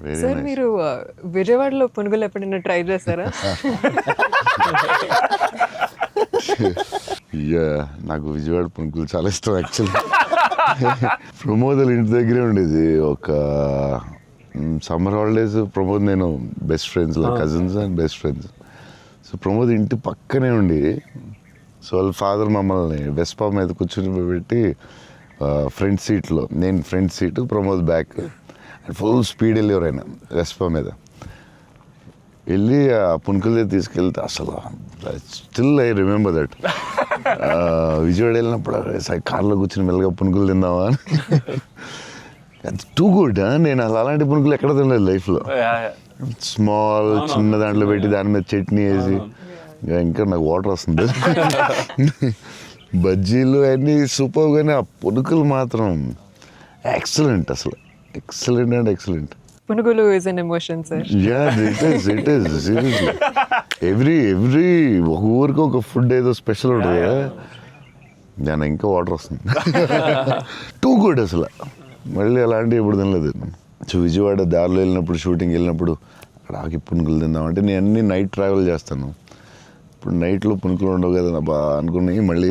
Very sir nice. మీరు విజయవాడలో పునుగులు ఎప్పుడైనా ట్రై చేశారా? నాకు విజయవాడ పునుకులు చాలా ఇష్టం యాక్చువల్లీ. ప్రమోద్ ఇంటి దగ్గరే ఉండేది. ఒక సమ్మర్ హాలిడేస్ ప్రమోద్ నేను best friends, cousins and best friends. So Pramod ఇంటి పక్కనే ఉండి, సో వాళ్ళ ఫాదర్ మమ్మల్ని వెస్పా మీద కూర్చొని పెట్టి ఫ్రంట్ సీట్లో, నేను front seat, Pramod back, and full speed వెళ్ళేవారు ఆయన వెస్పా మీద. వెళ్ళి ఆ పునుకుల దగ్గర తీసుకెళ్తే అసలు still I remember that. Vijayawada వెళ్ళినప్పుడు కార్లో కూర్చొని మెల్లగా పునుకులు తిందామా అని. Too good. నేను అసలు అలాంటి పునుకులు ఎక్కడ తినలేదు లైఫ్లో. స్మాల్ చిన్న దాంట్లో పెట్టి దాని మీద చట్నీ వేసి, ఇంకా నాకు వాటర్ వస్తుంది. బజ్జీలు అన్నీ సూపర్, కానీ ఆ పునుకులు మాత్రం ఎక్సలెంట్, అసలు ఎక్సలెంట్ అండ్ ఎక్సలెంట్. పునుగులు is an emotion sir. It is seriously. Every ఒక ఊరికి ఒక ఫుడ్ ఏదో స్పెషల్ ఉంటుంది కదా, దాని ఇంకా వాటర్ వస్తుంది. టూ గుడ్ అసలు. మళ్ళీ అలాంటివి ఎప్పుడు తినలేదు. సో విజయవాడ దారిలో వెళ్ళినప్పుడు, షూటింగ్ వెళ్ళినప్పుడు అక్కడ ఆకి పునుకులు తిందామంటే, నేను అన్ని నైట్ ట్రావెల్ చేస్తాను. ఇప్పుడు నైట్లో పునుకులు ఉండవు కదా బా అనుకున్నాయి. మళ్ళీ